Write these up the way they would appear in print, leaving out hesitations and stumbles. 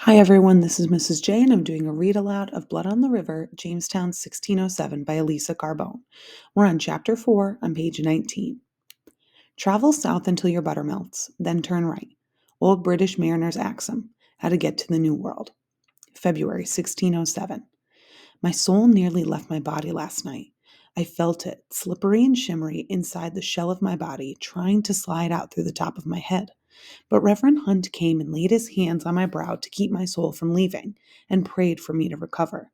Hi everyone, this is Mrs. J, and I'm doing a read aloud of Blood on the River, Jamestown 1607 by Elisa Carbone. We're on chapter 4 on page 19. Travel south until your butter melts, then turn right. Old British mariner's axiom, how to get to the New World. February 1607. My soul nearly left my body last night. I felt it, slippery and shimmery inside the shell of my body, trying to slide out through the top of my head. But Reverend Hunt came and laid his hands on my brow to keep my soul from leaving, and prayed for me to recover.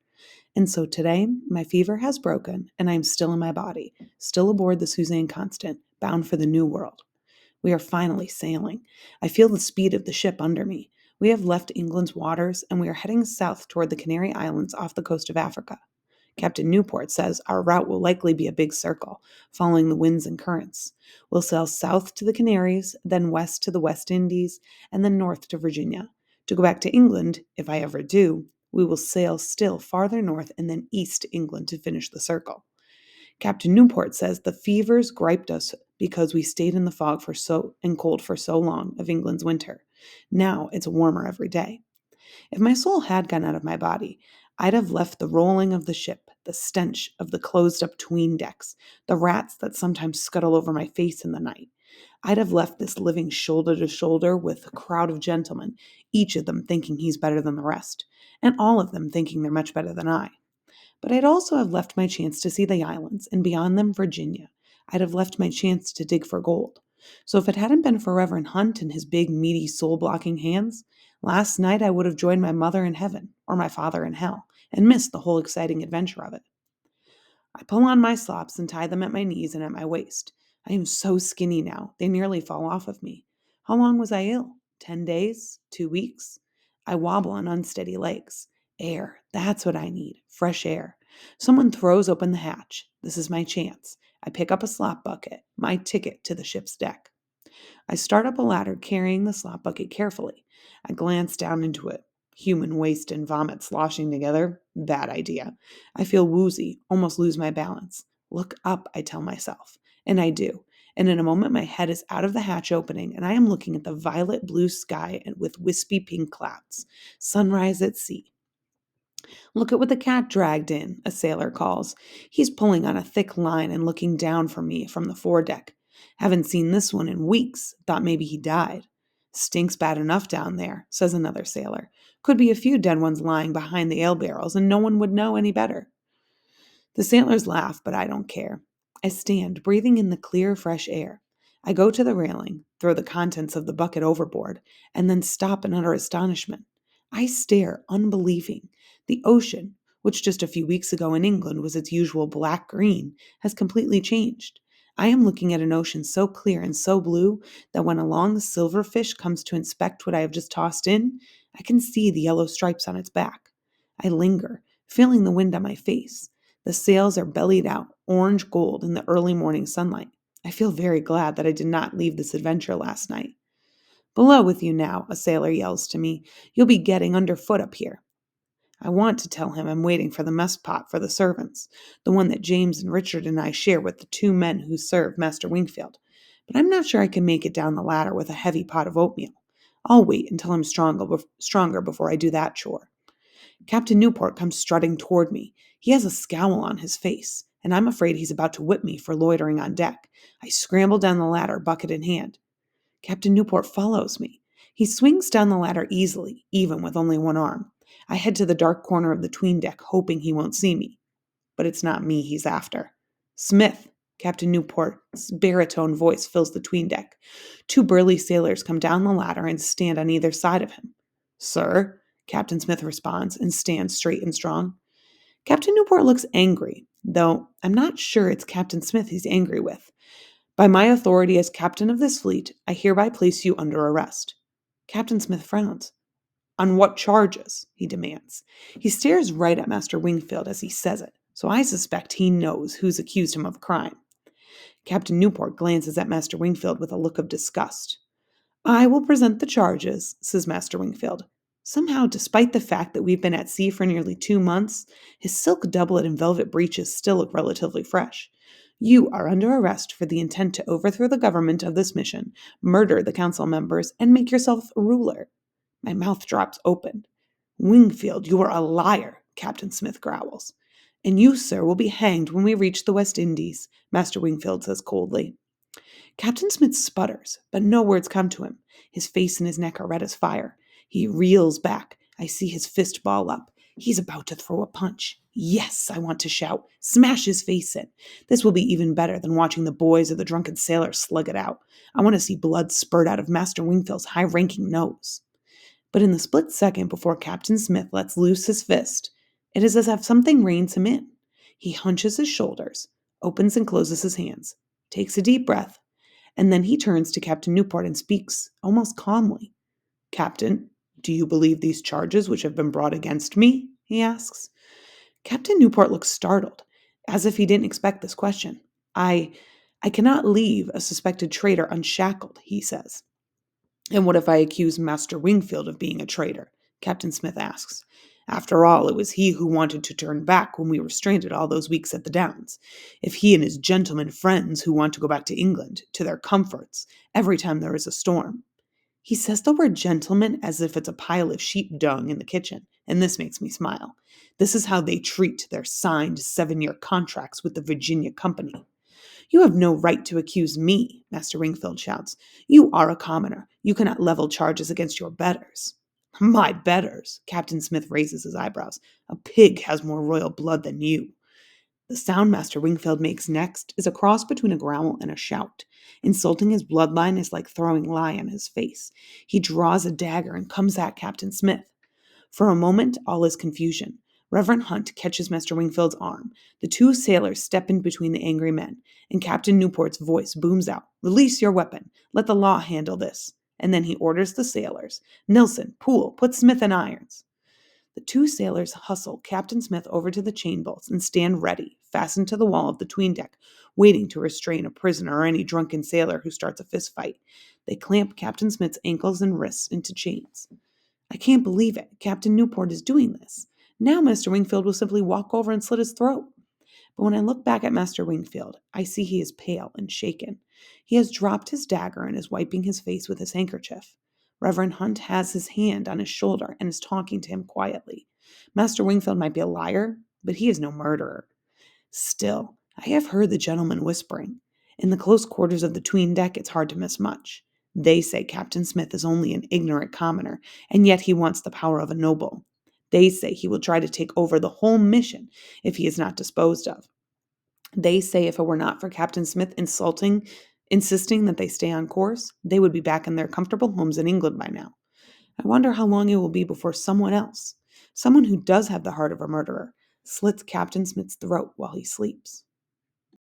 And so today, my fever has broken, and I am still in my body, still aboard the Suzanne Constant, bound for the New World. We are finally sailing. I feel the speed of the ship under me. We have left England's waters, and we are heading south toward the Canary Islands off the coast of Africa. Captain Newport says our route will likely be a big circle, following the winds and currents. We'll sail south to the Canaries, then west to the West Indies, and then north to Virginia. To go back to England, if I ever do, we will sail still farther north and then east to England to finish the circle. Captain Newport says the fevers griped us because we stayed in the fog and cold for so long of England's winter. Now it's warmer every day. If my soul had gone out of my body, I'd have left the rolling of the ship, the stench of the closed-up 'tween decks, the rats that sometimes scuttle over my face in the night. I'd have left this living shoulder to shoulder with a crowd of gentlemen, each of them thinking he's better than the rest, and all of them thinking they're much better than I. But I'd also have left my chance to see the islands, and beyond them, Virginia. I'd have left my chance to dig for gold. So if it hadn't been for Reverend Hunt and his big, meaty, soul-blocking hands, last night I would have joined my mother in heaven, or my father in hell, and missed the whole exciting adventure of it. I pull on my slops and tie them at my knees and at my waist. I am so skinny now, they nearly fall off of me. How long was I ill? 10 days? 2 weeks? I wobble on unsteady legs. Air, that's what I need. Fresh air. Someone throws open the hatch. This is my chance. I pick up a slop bucket, my ticket to the ship's deck. I start up a ladder carrying the slop bucket carefully. I glance down into it. Human waste and vomit sloshing together? Bad idea. I feel woozy, almost lose my balance. Look up, I tell myself. And I do. And in a moment, my head is out of the hatch opening, and I am looking at the violet blue sky with wispy pink clouds. Sunrise at sea. Look at what the cat dragged in, a sailor calls. He's pulling on a thick line and looking down from me from the foredeck. Haven't seen this one in weeks. Thought maybe he died. Stinks bad enough down there, says another sailor. Could be a few dead ones lying behind the ale barrels, and no one would know any better. The sailors laugh, but I don't care. I stand, breathing in the clear, fresh air. I go to the railing, throw the contents of the bucket overboard, and then stop in utter astonishment. I stare, unbelieving. The ocean, which just a few weeks ago in England was its usual black-green, has completely changed. I am looking at an ocean so clear and so blue that when a long silverfish comes to inspect what I have just tossed in, I can see the yellow stripes on its back. I linger, feeling the wind on my face. The sails are bellied out, orange gold in the early morning sunlight. I feel very glad that I did not leave this adventure last night. Below with you now, a sailor yells to me. You'll be getting underfoot up here. I want to tell him I'm waiting for the mess pot for the servants, the one that James and Richard and I share with the 2 men who serve Master Wingfield. But I'm not sure I can make it down the ladder with a heavy pot of oatmeal. I'll wait until I'm stronger before I do that chore. Captain Newport comes strutting toward me. He has a scowl on his face, and I'm afraid he's about to whip me for loitering on deck. I scramble down the ladder, bucket in hand. Captain Newport follows me. He swings down the ladder easily, even with only one arm. I head to the dark corner of the 'tween deck, hoping he won't see me. But it's not me he's after. Smith! Captain Newport's baritone voice fills the 'tween deck. 2 burly sailors come down the ladder and stand on either side of him. Sir? Captain Smith responds and stands straight and strong. Captain Newport looks angry, though I'm not sure it's Captain Smith he's angry with. By my authority as captain of this fleet, I hereby place you under arrest. Captain Smith frowns. On what charges? He demands. He stares right at Master Wingfield as he says it, so I suspect he knows who's accused him of a crime. Captain Newport glances at Master Wingfield with a look of disgust. I will present the charges, says Master Wingfield. Somehow, despite the fact that we've been at sea for nearly 2 months, his silk doublet and velvet breeches still look relatively fresh. You are under arrest for the intent to overthrow the government of this mission, murder the council members, and make yourself ruler. My mouth drops open. Wingfield, you are a liar, Captain Smith growls. And you, sir, will be hanged when we reach the West Indies, Master Wingfield says coldly. Captain Smith sputters, but no words come to him. His face and his neck are red as fire. He reels back. I see his fist ball up. He's about to throw a punch. Yes, I want to shout. Smash his face in. This will be even better than watching the boys or the drunken sailor slug it out. I want to see blood spurt out of Master Wingfield's high-ranking nose. But in the split second before Captain Smith lets loose his fist, it is as if something reins him in. He hunches his shoulders, opens and closes his hands, takes a deep breath, and then he turns to Captain Newport and speaks almost calmly. Captain, do you believe these charges which have been brought against me? He asks. Captain Newport looks startled, as if he didn't expect this question. I cannot leave a suspected traitor unshackled, he says. And what if I accuse Master Wingfield of being a traitor? Captain Smith asks. After all, it was he who wanted to turn back when we were stranded all those weeks at the Downs. If he and his gentlemen friends who want to go back to England, to their comforts, every time there is a storm. He says the word gentleman as if it's a pile of sheep dung in the kitchen, and this makes me smile. This is how they treat their signed 7-year contracts with the Virginia Company. You have no right to accuse me, Master Wingfield shouts. You are a commoner. You cannot level charges against your betters. My betters, Captain Smith raises his eyebrows. A pig has more royal blood than you. The sound Master Wingfield makes next is a cross between a growl and a shout. Insulting his bloodline is like throwing lye in his face. He draws a dagger and comes at Captain Smith. For a moment, all is confusion. Reverend Hunt catches Master Wingfield's arm. The two sailors step in between the angry men, and Captain Newport's voice booms out, Release your weapon. Let the law handle this. And then he orders the sailors, Nilson, Poole, put Smith in irons. The two sailors hustle Captain Smith over to the chain bolts and stand ready, fastened to the wall of the 'tween deck, waiting to restrain a prisoner or any drunken sailor who starts a fist fight. They clamp Captain Smith's ankles and wrists into chains. I can't believe it. Captain Newport is doing this. Now Master Wingfield will simply walk over and slit his throat. But when I look back at Master Wingfield, I see he is pale and shaken. He has dropped his dagger and is wiping his face with his handkerchief. Reverend Hunt has his hand on his shoulder and is talking to him quietly. Master Wingfield might be a liar, but he is no murderer. Still, I have heard the gentlemen whispering. In the close quarters of the 'tween deck, it's hard to miss much. They say Captain Smith is only an ignorant commoner, and yet he wants the power of a noble. They say he will try to take over the whole mission if he is not disposed of. They say if it were not for Captain Smith insisting that they stay on course, they would be back in their comfortable homes in England by now. I wonder how long it will be before someone else, someone who does have the heart of a murderer, slits Captain Smith's throat while he sleeps.